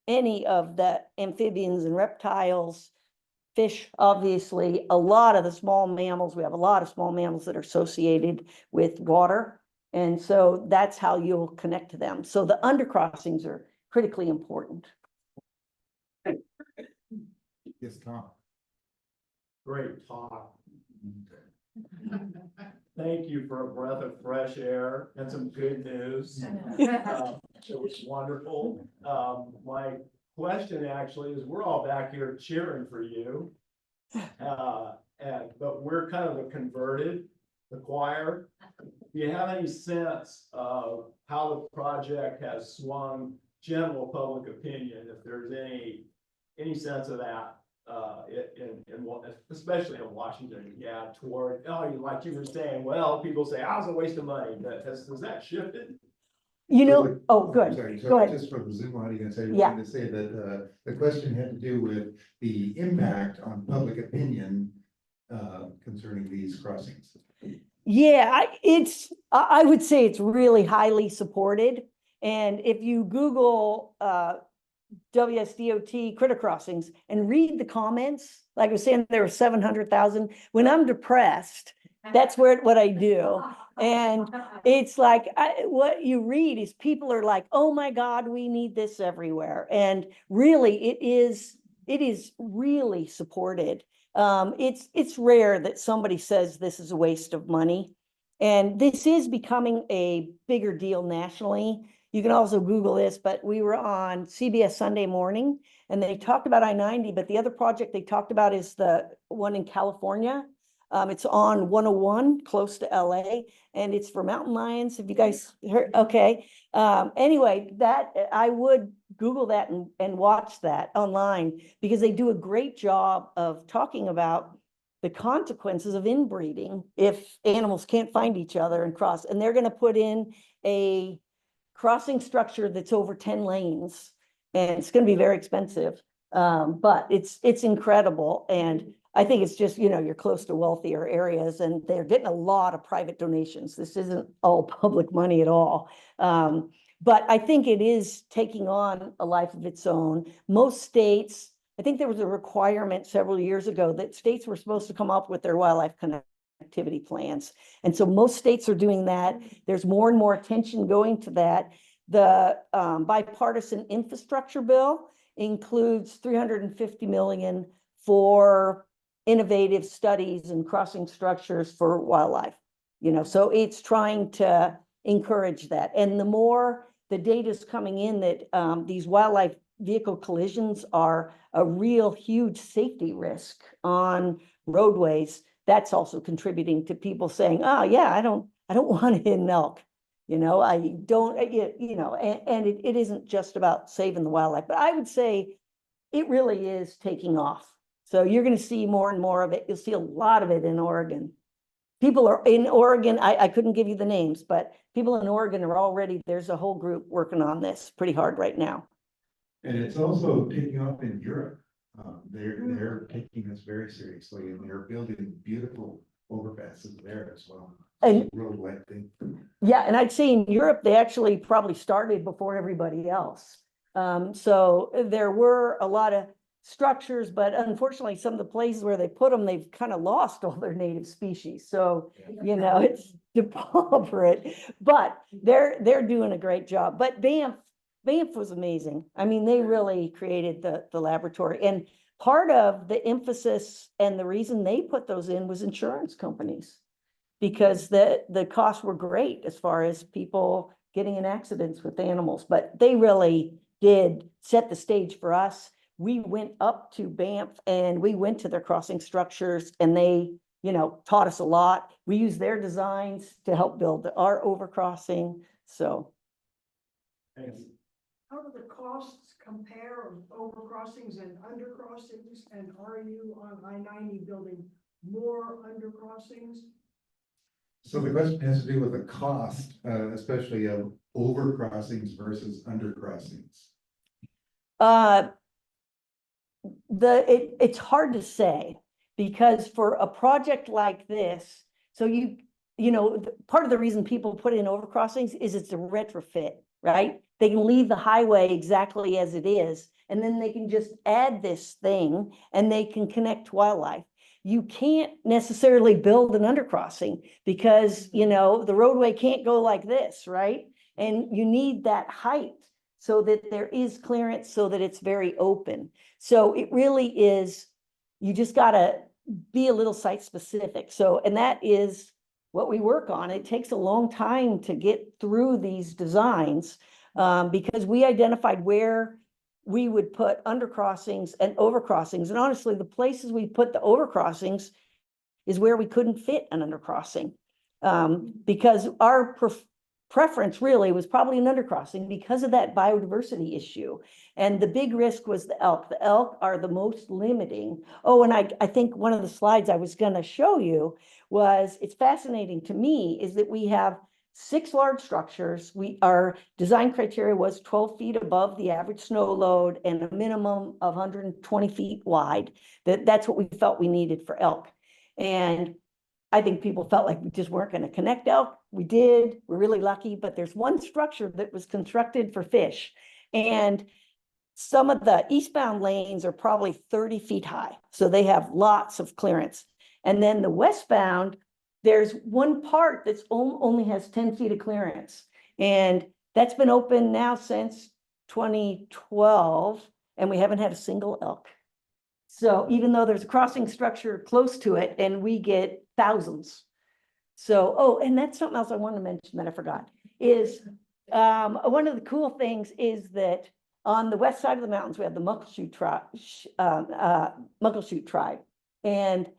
any of the amphibians and reptiles, fish, obviously, a lot of the small mammals, we have a lot of small mammals that are associated with water. And so that's how you'll connect to them. So the undercrossings are critically important. Yes, Tom. Great talk. Thank you for a breath of fresh air and some good news. It was wonderful. My question actually is, we're all back here cheering for you. But we're kind of the choir. Do you have any sense of how the project has swung general public opinion, if there's any sense of that? Especially in Washington, toward, like you were saying, well, people say, it's a waste of money, but has that shifted? Good. Sorry, Go ahead. just for the Zoom audience, I Yeah. wanted to say that the question had to do with the impact on public opinion concerning these crossings. Yeah, I would say it's really highly supported. And if you Google WSDOT critter crossings and read the comments, like I was saying, there were 700,000. When I'm depressed, that's what I do. And it's like, what you read is people are like, oh my God, we need this everywhere. And really, it is really supported. It's rare that somebody says this is a waste of money. And this is becoming a bigger deal nationally. You can also Google this, but we were on CBS Sunday Morning and they talked about I-90, but the other project they talked about is the one in California. It's on 101, close to LA, and it's for mountain lions. Have you guys heard? Okay. Anyway, that I would Google that and watch that online, because they do a great job of talking about the consequences of inbreeding if animals can't find each other and cross. And they're going to put in a crossing structure that's over 10 lanes, and it's going to be very expensive. But it's incredible. And I think it's just, you're close to wealthier areas and they're getting a lot of private donations. This isn't all public money at all. But I think it is taking on a life of its own. Most states, I think there was a requirement several years ago that states were supposed to come up with their wildlife connectivity plans. And so most states are doing that. There's more and more attention going to that. The bipartisan infrastructure bill includes $350 million for innovative studies and crossing structures for wildlife. So it's trying to encourage that. And the more the data is coming in that these wildlife vehicle collisions are a real huge safety risk on roadways, that's also contributing to people saying, oh yeah, I don't want to hit an elk. I don't, and it isn't just about saving the wildlife, but I would say it really is taking off. So you're going to see more and more of it. You'll see a lot of it in Oregon. People are in Oregon. I couldn't give you the names, but people in Oregon are already, there's a whole group working on this pretty hard right now. And it's also taking off in Europe. They're taking this very seriously, and they're building beautiful overpasses there as well. And worldwide thing. Yeah, and I'd say in Europe, they actually probably started before everybody else. So there were a lot of structures, but unfortunately, some of the places where they put them, they've kind of lost all their native species. So, it's depauperate, but they're doing a great job. But Banff, Banff was amazing. I mean, they really created the laboratory, and part of the emphasis and the reason they put those in was insurance companies. Because the costs were great as far as people getting in accidents with animals, but they really did set the stage for us. We went up to Banff and we went to their crossing structures, and they, you know, taught us a lot. We used their designs to help build our overcrossing, so. How do the costs compare of overcrossings and undercrossings? And are you on I-90 building more undercrossings? So the question has to do with the cost, especially of overcrossings versus undercrossings. It's hard to say, because for a project like this, so you know, part of the reason people put in overcrossings is it's a retrofit, right? They can leave the highway exactly as it is, and then they can just add this thing and they can connect wildlife. You can't necessarily build an undercrossing because, you know, the roadway can't go like this, right? And you need that height so that there is clearance, so that it's very open. So it really is, you just gotta be a little site specific. So, and that is what we work on. It takes a long time to get through these designs, because we identified where we would put undercrossings and overcrossings. And honestly, the places we put the overcrossings is where we couldn't fit an undercrossing, because our preference really was probably an undercrossing because of that biodiversity issue. And the big risk was the elk. The elk are the most limiting. Oh, and I think one of the slides I was going to show you was, it's fascinating to me, is that we have 6 large structures. Our design criteria was 12 feet above the average snow load and a minimum of 120 feet wide. That's what we felt we needed for elk. And I think people felt like we just weren't going to connect elk. We did. We're really lucky, but there's one structure that was constructed for fish. And some of the eastbound lanes are probably 30 feet high. So they have lots of clearance. And then the westbound, there's one part that's only has 10 feet of clearance. And that's been open now since 2012, and we haven't had a single elk. So even though there's a crossing structure close to it, and we get thousands. So, oh, and that's something else I wanted to mention that I forgot, is one of the cool things is that on the west side of the mountains, we have the Muckleshoot tribe. And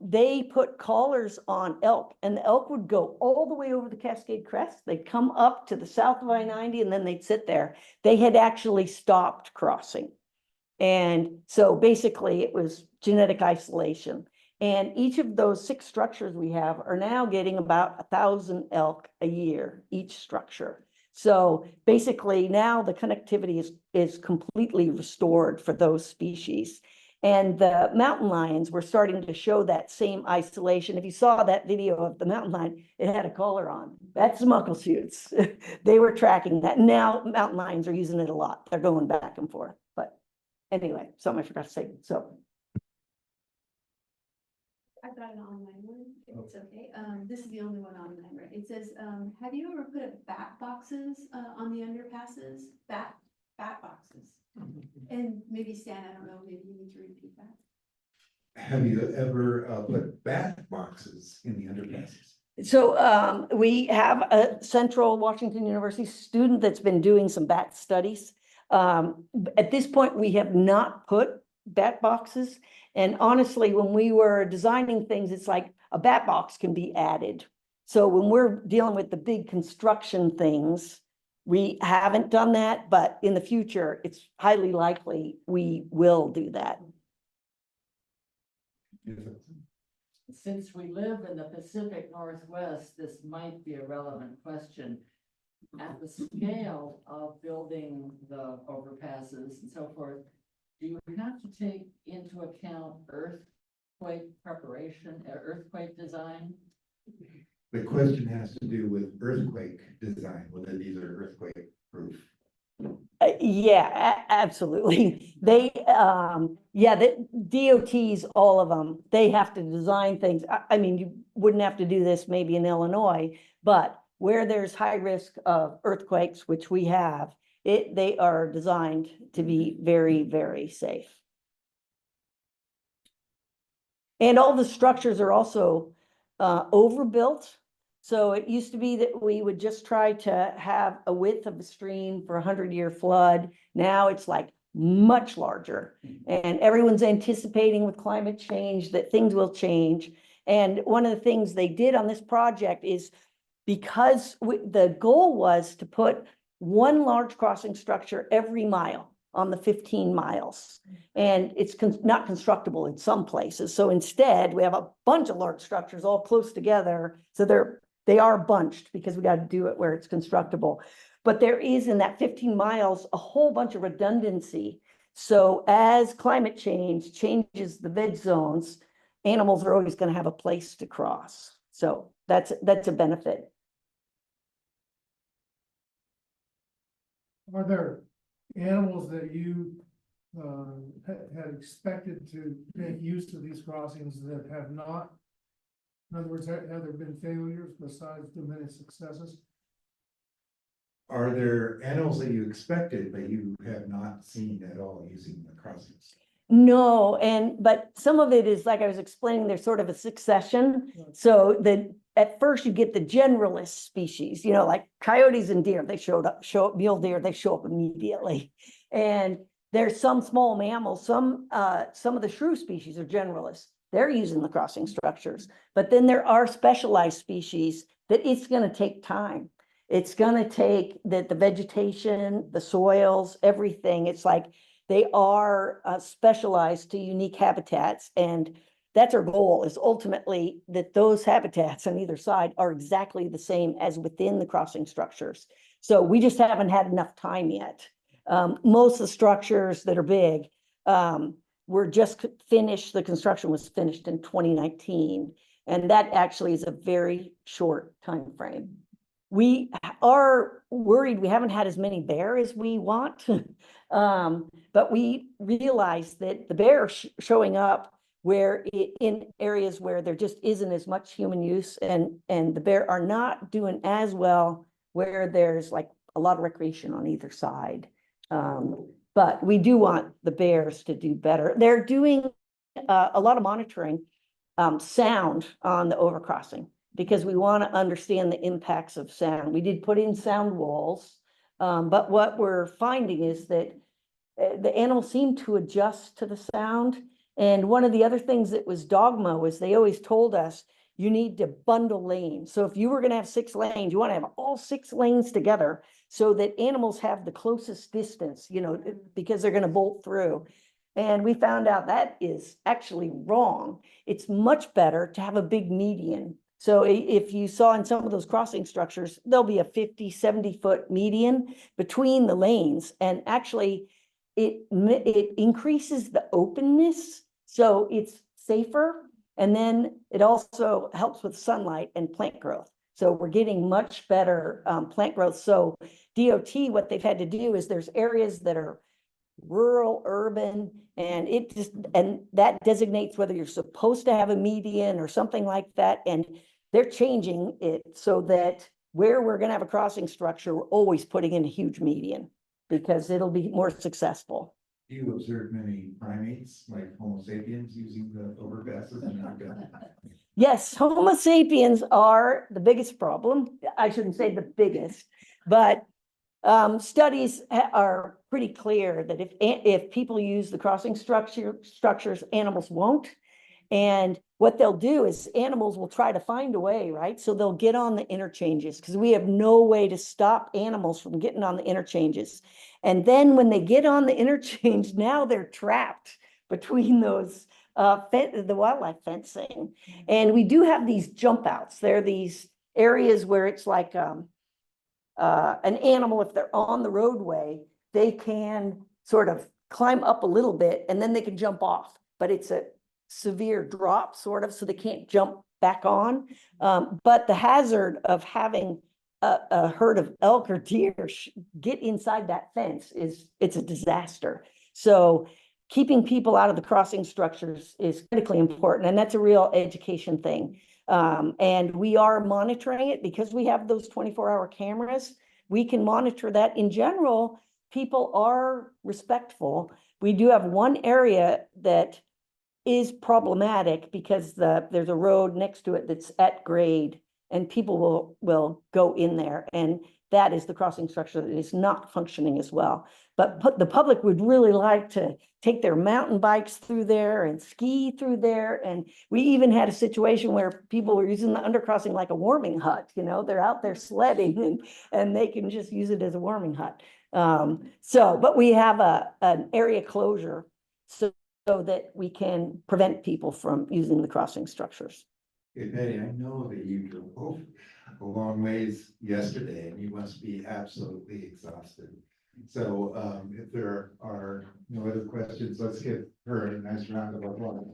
they put collars on elk, and the elk would go all the way over the Cascade Crest. They'd come up to the south of I-90, and then they'd sit there. They had actually stopped crossing. And so basically it was genetic isolation. And each of those 6 structures we have are now getting about 1,000 elk a year, each structure. So basically now the connectivity is completely restored for those species. And the mountain lions were starting to show that same isolation. If you saw that video of the mountain lion, it had a collar on. That's muckleshoots. They were tracking that. Now mountain lions are using it a lot. They're going back and forth. But anyway, something I forgot to say. So I've got an online one, if it's okay. This is the only one online, right? It says, have you ever put bat boxes on the underpasses? Bat boxes. And maybe Stan, I don't know, maybe you need to repeat that. Have you ever put bat boxes in the underpasses? So we have a Central Washington University student that's been doing some bat studies. At this point, we have not put bat boxes. And honestly, when we were designing things, it's like a bat box can be added. So when we're dealing with the big construction things, we haven't done that, but in the future, it's highly likely we will do that. Since we live in the Pacific Northwest, this might be a relevant question. At the scale of building the overpasses and so forth, do you have to take into account earthquake preparation, earthquake design? The question has to do with earthquake design, whether these are earthquake proof. Yeah, absolutely. They, yeah, the DOTs, all of them, they have to design things. I mean, you wouldn't have to do this maybe in Illinois, but where there's high risk of earthquakes, which we have, They are designed to be very, very safe. And all the structures are also overbuilt. So it used to be that we would just try to have a width of a stream for a 100-year flood. Now it's like much larger, and everyone's anticipating with climate change that things will change. And one of the things they did on this project is, because the goal was to put one large crossing structure every mile on the 15 miles. And it's not constructible in some places. So instead, we have a bunch of large structures all close together. So they are bunched because we got to do it where it's constructible. But there is, in that 15 miles, a whole bunch of redundancy. So as climate change changes the veg zones, animals are always going to have a place to cross. So that's a benefit. Are there animals that you had expected to make use of these crossings that have not? In other words, have there been failures besides the many successes? Are there animals that you expected, but you have not seen at all using the crossings? No, but some of it is, like I was explaining, there's sort of a succession. So at first you get the generalist species, like coyotes and deer, they show up, mule deer, they show up immediately. And there's some small mammals, some of the shrew species are generalists. They're using the crossing structures, but then there are specialized species that it's going to take time. It's going to take the vegetation, the soils, everything. It's like they are specialized to unique habitats. And that's our goal, is ultimately that those habitats on either side are exactly the same as within the crossing structures. So we just haven't had enough time yet. Most of the structures that are big were just finished. The construction was finished in 2019. And that actually is a very short time frame. We are worried we haven't had as many bear as we want, but we realize that the bear showing up in areas where there just isn't as much human use, and the bear are not doing as well where there's like a lot of recreation on either side. But we do want the bears to do better. They're doing a lot of monitoring sound on the overcrossing, because we want to understand the impacts of sound. We did put in sound walls, but what we're finding is that the animals seem to adjust to the sound. And one of the other things that was dogma was they always told us you need to bundle lanes. So if you were going to have 6 lanes, you want to have all 6 lanes together so that animals have the closest distance, because they're going to bolt through. And we found out that is actually wrong. It's much better to have a big median. So if you saw in some of those crossing structures, there'll be a 50, 70-foot median between the lanes. And actually, it increases the openness, so it's safer. And then it also helps with sunlight and plant growth. So we're getting much better plant growth. So DOT, what they've had to do is there's areas that are rural, urban, and that designates whether you're supposed to have a median or something like that. And they're changing it so that where we're going to have a crossing structure, we're always putting in a huge median, because it'll be more successful. Do you observe many primates like Homo sapiens using the overpasses? Yes, Homo sapiens are the biggest problem. I shouldn't say the biggest, but studies are pretty clear that if people use the crossing structures, animals won't. And what they'll do is animals will try to find a way, right? So they'll get on the interchanges, because we have no way to stop animals from getting on the interchanges. And then when they get on the interchange, now they're trapped between those the wildlife fencing. And we do have these jump outs. There are these areas where it's like an animal, if they're on the roadway, they can sort of climb up a little bit and then they can jump off, but it's a severe drop sort of, so they can't jump back on. But the hazard of having a herd of elk or deer get inside that fence it's a disaster. So keeping people out of the crossing structures is critically important, and that's a real education thing. And we are monitoring it because we have those 24-hour cameras. We can monitor that. In general, people are respectful. We do have one area that is problematic because there's a road next to it that's at grade and people will go in there, and that is the crossing structure that is not functioning as well. But the public would really like to take their mountain bikes through there and ski through there. And we even had a situation where people were using the undercrossing like a warming hut, you know, they're out there sledding and they can just use it as a warming hut. But we have an area closure so that we can prevent people from using the crossing structures. Hey, Patty, I know that you drove a long ways yesterday and you must be absolutely exhausted. So if there are no other questions, let's give her a nice round of applause.